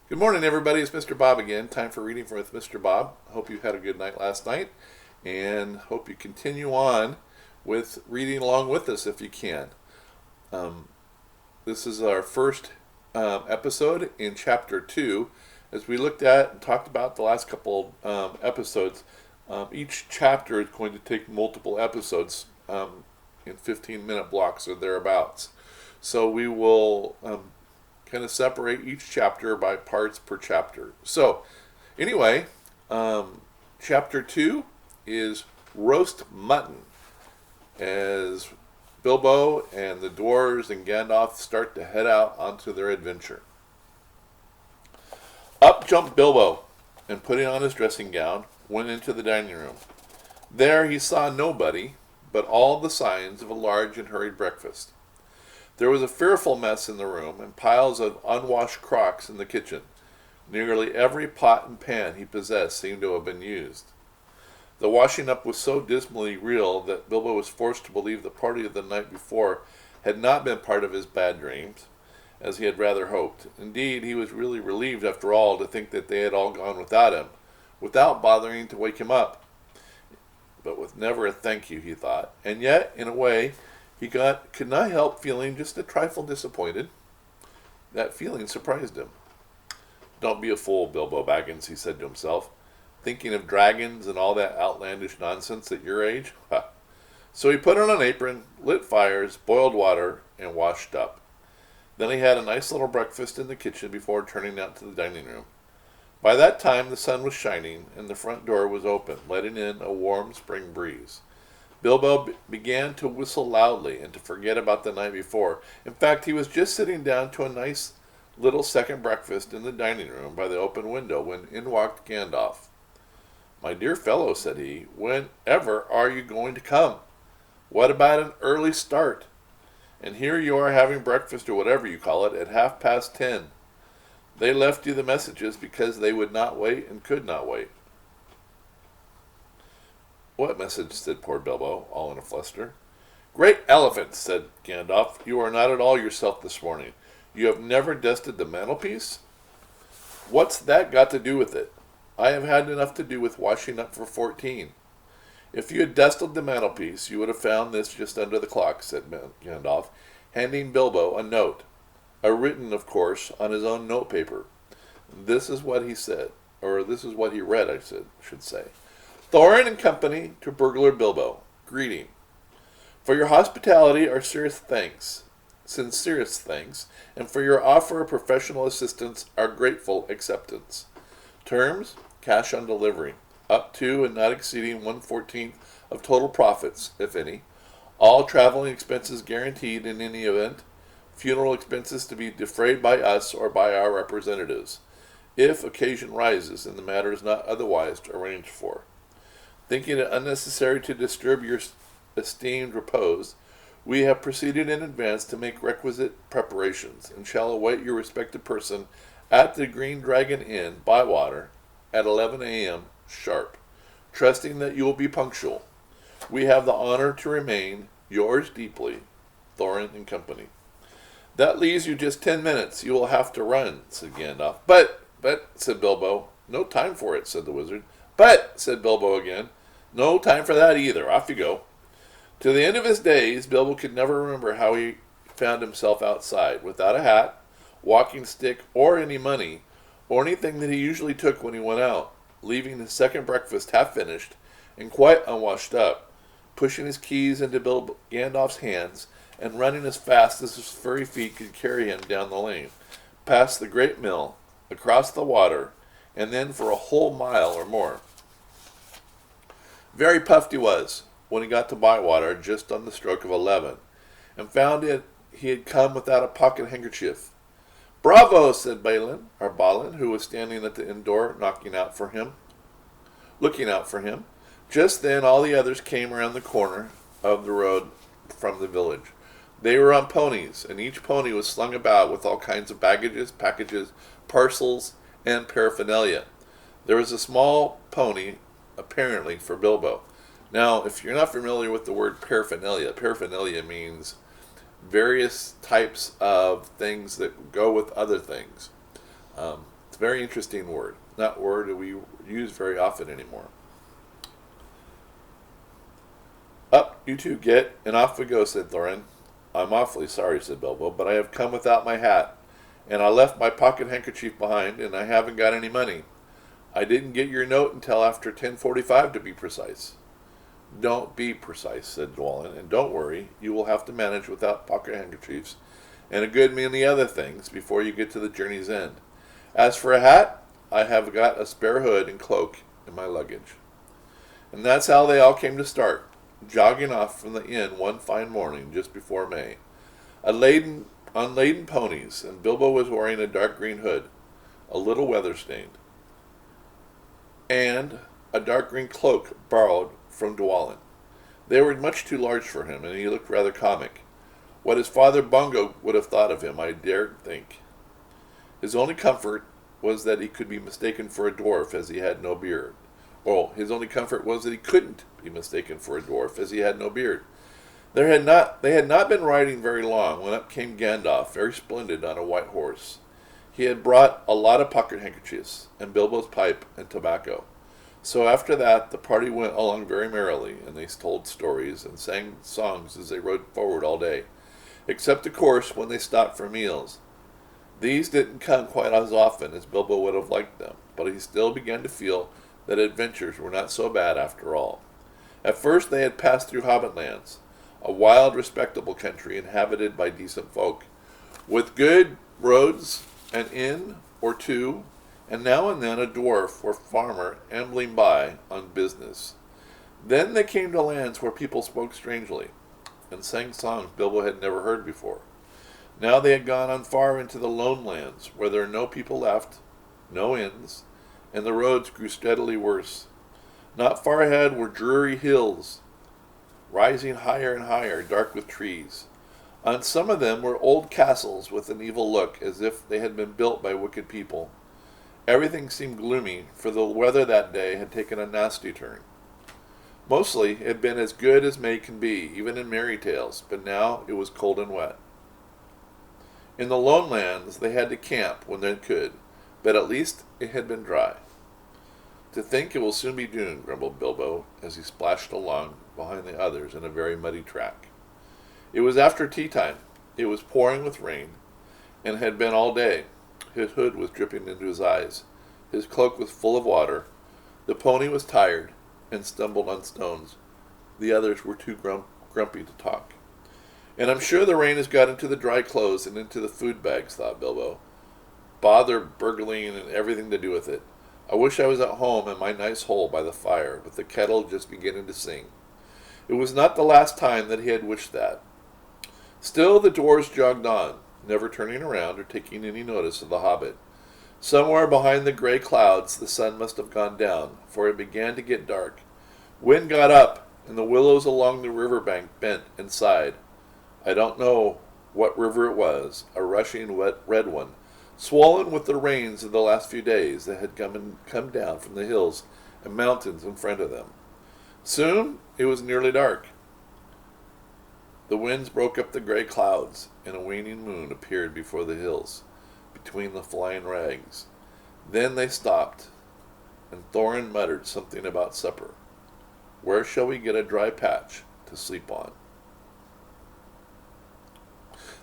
Good morning, everybody. It's Mr. Bob again. Time for reading with Mr. Bob. Hope you had a good night last night, and hope you continue on with reading along with us if you can. Um, this is our first episode in Chapter 2. As we looked at and talked about the last couple episodes, each chapter is going to take multiple episodes in 15-minute blocks or thereabouts. So we will kind of separate each chapter by parts per chapter. So, anyway, chapter 2 is roast mutton, as Bilbo and the dwarves and Gandalf start to head out onto their adventure. Up jumped Bilbo, and putting on his dressing gown, went into the dining room. There he saw nobody, but all the signs of a large and hurried breakfast. There was a fearful mess in the room, and piles of unwashed crocks in the kitchen. Nearly every pot and pan he possessed seemed to have been used. The washing up was so dismally real that Bilbo was forced to believe the party of the night before had not been part of his bad dreams, as he had rather hoped. Indeed, he was really relieved after all to think that they had all gone without him, without bothering to wake him up. But with never a thank you, he thought, and yet, in a way, could not help feeling just a trifle disappointed. That feeling surprised him. "Don't be a fool, Bilbo Baggins," he said to himself. "Thinking of dragons and all that outlandish nonsense at your age? Ha." So he put on an apron, lit fires, boiled water, and washed up. Then he had a nice little breakfast in the kitchen before turning out to the dining room. By that time the sun was shining, and the front door was open, letting in a warm spring breeze. Bilbo began to whistle loudly and to forget about the night before. In fact, he was just sitting down to a nice little second breakfast in the dining room by the open window when in walked Gandalf. "My dear fellow," said he, "whenever are you going to come? What about an early start? And here you are having breakfast, or whatever you call it, at 10:30. They left you the messages because they would not wait and could not wait." "What message?" said poor Bilbo, all in a fluster. "Great elephant," said Gandalf, "you are not at all yourself this morning. You have never dusted the mantelpiece? What's that got to do with it? I have had enough to do with washing up for 14. If you had dusted the mantelpiece, you would have found this just under the clock," said Gandalf, handing Bilbo a note, written, of course, on his own notepaper. This is what he said, or this is what he read, should say. "Thorin and Company to Burglar Bilbo. Greeting. For your hospitality our sincerest thanks, and for your offer of professional assistance our grateful acceptance. Terms, cash on delivery, up to and not exceeding 1/14 of total profits, if any. All traveling expenses guaranteed in any event. Funeral expenses to be defrayed by us or by our representatives, if occasion rises and the matter is not otherwise arranged for. Thinking it unnecessary to disturb your esteemed repose, we have proceeded in advance to make requisite preparations, and shall await your respected person at the Green Dragon Inn, Bywater, at 11 a.m. sharp, trusting that you will be punctual. We have the honor to remain yours deeply, Thorin and Company." "That leaves you just 10 minutes. You will have to run," said Gandalf. But, said Bilbo. "No time for it," said the wizard. "But," said Bilbo again. "No time for that either. Off you go." To the end of his days, Bilbo could never remember how he found himself outside, without a hat, walking stick, or any money, or anything that he usually took when he went out, leaving his second breakfast half finished and quite unwashed up, pushing his keys into Gandalf's hands, and running as fast as his furry feet could carry him down the lane, past the great mill, across the water, and then for a whole mile or more. Very puffed he was when he got to Bywater just on the stroke of 11, and found he had come without a pocket handkerchief. "Bravo!" said Balin, who was standing at the inn door, looking out for him. Just then all the others came around the corner of the road from the village. They were on ponies, and each pony was slung about with all kinds of baggages, packages, parcels, and paraphernalia. There was a small pony, apparently for Bilbo. Now, if you're not familiar with the word paraphernalia means various types of things that go with other things. It's a very interesting word. Not a word that we use very often anymore. Up, you two get, and off we go, said Thorin. I'm awfully sorry, said Bilbo, but I have come without my hat, and I left my pocket handkerchief behind, and I haven't got any money. I didn't get your note until after 10:45, to be precise. Don't be precise, said Dwalin, and don't worry, you will have to manage without pocket handkerchiefs and a good many other things before you get to the journey's end. As for a hat, I have got a spare hood and cloak in my luggage. And that's how they all came to start, jogging off from the inn one fine morning just before May, on laden ponies, and Bilbo was wearing a dark green hood, a little weather-stained, and a dark green cloak borrowed from Dwalin. They were much too large for him, and he looked rather comic. What his father Bungo would have thought of him, I daren't think. His only comfort was that he could be mistaken for a dwarf, as he had no beard. Well, his only comfort was that he couldn't be mistaken for a dwarf, as he had no beard. They had not been riding very long when up came Gandalf, very splendid, on a white horse. He had brought a lot of pocket handkerchiefs, and Bilbo's pipe and tobacco. So after that, the party went along very merrily, and they told stories and sang songs as they rode forward all day, except, of course, when they stopped for meals. These didn't come quite as often as Bilbo would have liked them, but he still began to feel that adventures were not so bad after all. At first they had passed through Hobbit lands, a wild, respectable country inhabited by decent folk, with good roads, an inn or two, and now and then a dwarf or farmer ambling by on business. Then they came to lands where people spoke strangely, and sang songs Bilbo had never heard before. Now they had gone on far into the lone lands, where there were no people left, no inns, and the roads grew steadily worse. Not far ahead were dreary hills, rising higher and higher, dark with trees. On some of them were old castles with an evil look, as if they had been built by wicked people. Everything seemed gloomy, for the weather that day had taken a nasty turn. Mostly it had been as good as May can be, even in merry tales, but now it was cold and wet. In the lone lands they had to camp when they could, but at least it had been dry. To think it will soon be noon, grumbled Bilbo, as he splashed along behind the others in a very muddy track. It was after tea time. It was pouring with rain, and had been all day. His hood was dripping into his eyes. His cloak was full of water. The pony was tired, and stumbled on stones. The others were too grumpy to talk. And I'm sure the rain has got into the dry clothes and into the food bags, thought Bilbo. Bother burgling and everything to do with it. I wish I was at home in my nice hole by the fire, with the kettle just beginning to sing. It was not the last time that he had wished that. Still the dwarves jogged on, never turning around or taking any notice of the hobbit. Somewhere behind the gray clouds the sun must have gone down, for it began to get dark. Wind got up, and the willows along the river bank bent and sighed. I don't know what river it was, a rushing wet red one, swollen with the rains of the last few days that had come down from the hills and mountains in front of them. Soon it was nearly dark. The winds broke up the gray clouds, and a waning moon appeared before the hills, between the flying rags. Then they stopped, and Thorin muttered something about supper. Where shall we get a dry patch to sleep on?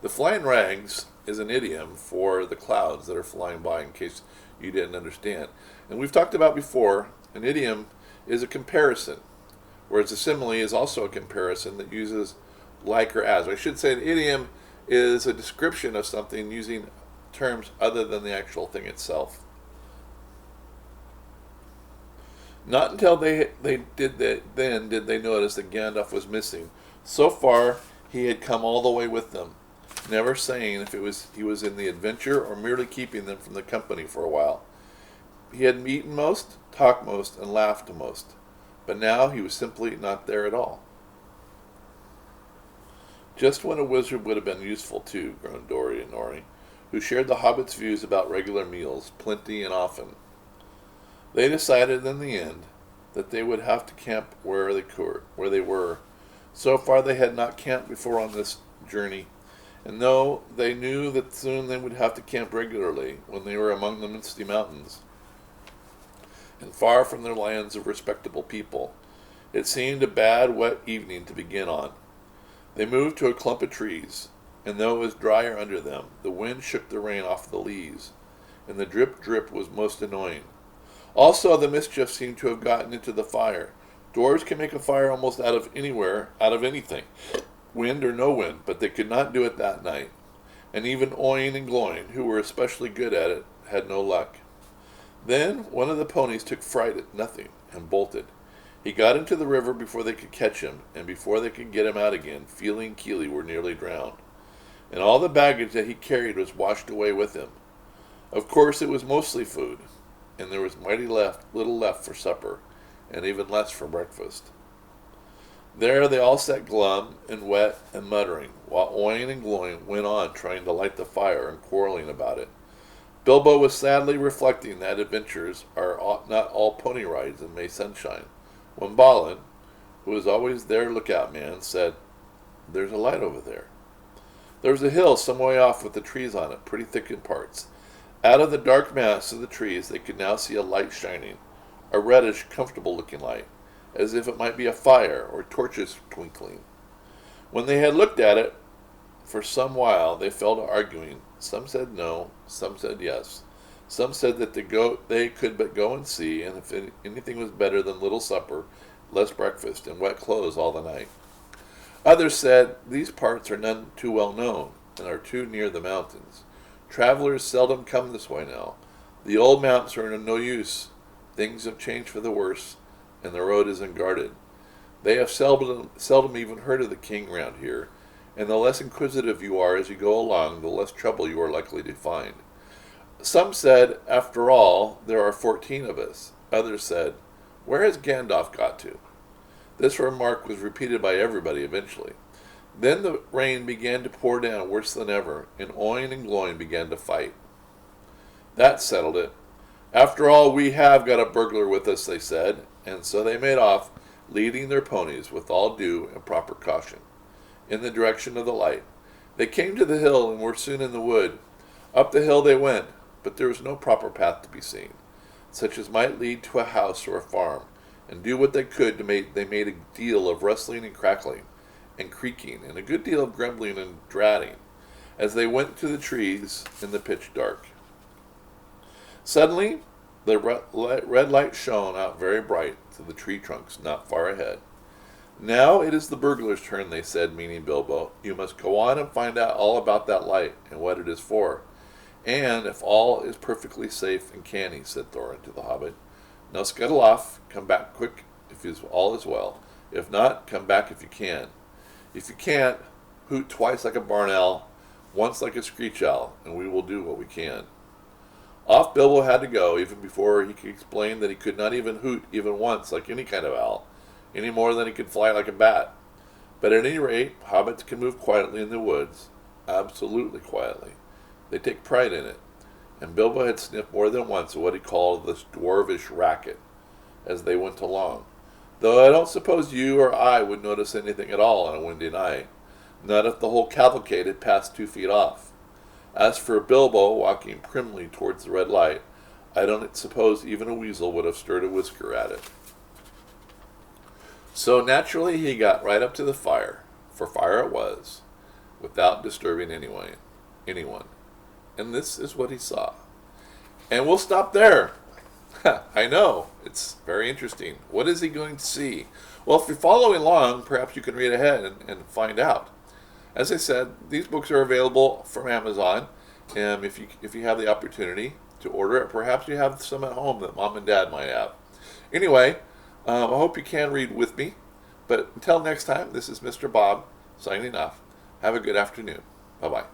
The flying rags is an idiom for the clouds that are flying by, in case you didn't understand. And we've talked about before, an idiom is a comparison, whereas a simile is also a comparison that uses like or as. I should say an idiom is a description of something using terms other than the actual thing itself. Not until they did that then did they notice that Gandalf was missing. So far he had come all the way with them, never saying if he was in the adventure or merely keeping them from the company for a while. He had eaten most, talked most, and laughed the most, but now he was simply not there at all. Just when a wizard would have been useful too, groaned Dori and Nori, who shared the hobbit's views about regular meals, plenty and often. They decided in the end that they would have to camp where they were. So far they had not camped before on this journey, and though they knew that soon they would have to camp regularly when they were among the misty mountains, and far from their lands of respectable people, it seemed a bad, wet evening to begin on. They moved to a clump of trees, and though it was drier under them, the wind shook the rain off the leaves, and the drip was most annoying. Also, the mischief seemed to have gotten into the fire. Dwarves can make a fire almost out of anywhere, out of anything, wind or no wind, but they could not do it that night. And even Oin and Gloin, who were especially good at it, had no luck. Then one of the ponies took fright at nothing and bolted. He got into the river before they could catch him, and before they could get him out again, Feely and Keely were nearly drowned. And all the baggage that he carried was washed away with him. Of course, it was mostly food, and there was little left for supper, and even less for breakfast. There they all sat glum and wet and muttering, while Oin and Gloin went on trying to light the fire and quarreling about it. Bilbo was sadly reflecting that adventures are not all pony rides and May sunshine, when Balin, who was always their lookout man, said, "There's a light over there." There was a hill some way off with the trees on it, pretty thick in parts. Out of the dark mass of the trees they could now see a light shining, a reddish, comfortable-looking light, as if it might be a fire or torches twinkling. When they had looked at it for some while, they fell to arguing. Some said no, some said yes. Some said that they could but go and see, and if anything was better than little supper, less breakfast, and wet clothes all the night. Others said, "These parts are none too well known, and are too near the mountains. Travelers seldom come this way now. The old maps are of no use. Things have changed for the worse, and the road is unguarded. They have seldom even heard of the king round here, and the less inquisitive you are as you go along, the less trouble you are likely to find." Some said, "After all, there are 14 of us." Others said, "Where has Gandalf got to?" This remark was repeated by everybody eventually. Then the rain began to pour down worse than ever, and Oin and Gloin began to fight. That settled it. "After all, we have got a burglar with us," they said, and so they made off, leading their ponies with all due and proper caution, in the direction of the light. They came to the hill and were soon in the wood. Up the hill they went, but there was no proper path to be seen, such as might lead to a house or a farm, and do what they could they made a deal of rustling and crackling, and creaking, and a good deal of grumbling and dratting, as they went to the trees in the pitch dark. Suddenly, the red light shone out very bright through the tree trunks not far ahead. "Now it is the burglar's turn," they said, meaning Bilbo. "You must go on and find out all about that light, and what it is for. And if all is perfectly safe and canny," said Thorin to the Hobbit. "Now scuttle off, come back quick if all is well. If not, come back if you can. If you can't, hoot twice like a barn owl, once like a screech owl, and we will do what we can." Off Bilbo had to go, even before he could explain that he could not even hoot even once like any kind of owl, any more than he could fly like a bat. But at any rate, hobbits can move quietly in the woods, absolutely quietly. They take pride in it, and Bilbo had sniffed more than once of what he called this dwarvish racket as they went along, though I don't suppose you or I would notice anything at all on a windy night, not if the whole cavalcade had passed 2 feet off. As for Bilbo walking primly towards the red light, I don't suppose even a weasel would have stirred a whisker at it. So naturally he got right up to the fire, for fire it was, without disturbing anyone. And this is what he saw. And we'll stop there. I know, it's very interesting. What is he going to see? Well, if you're following along, perhaps you can read ahead and find out. As I said, these books are available from Amazon, and if you have the opportunity to order it, perhaps you have some at home that Mom and Dad might have. Anyway, I hope you can read with me, but until next time, this is Mr. Bob signing off. Have a good afternoon. Bye-bye.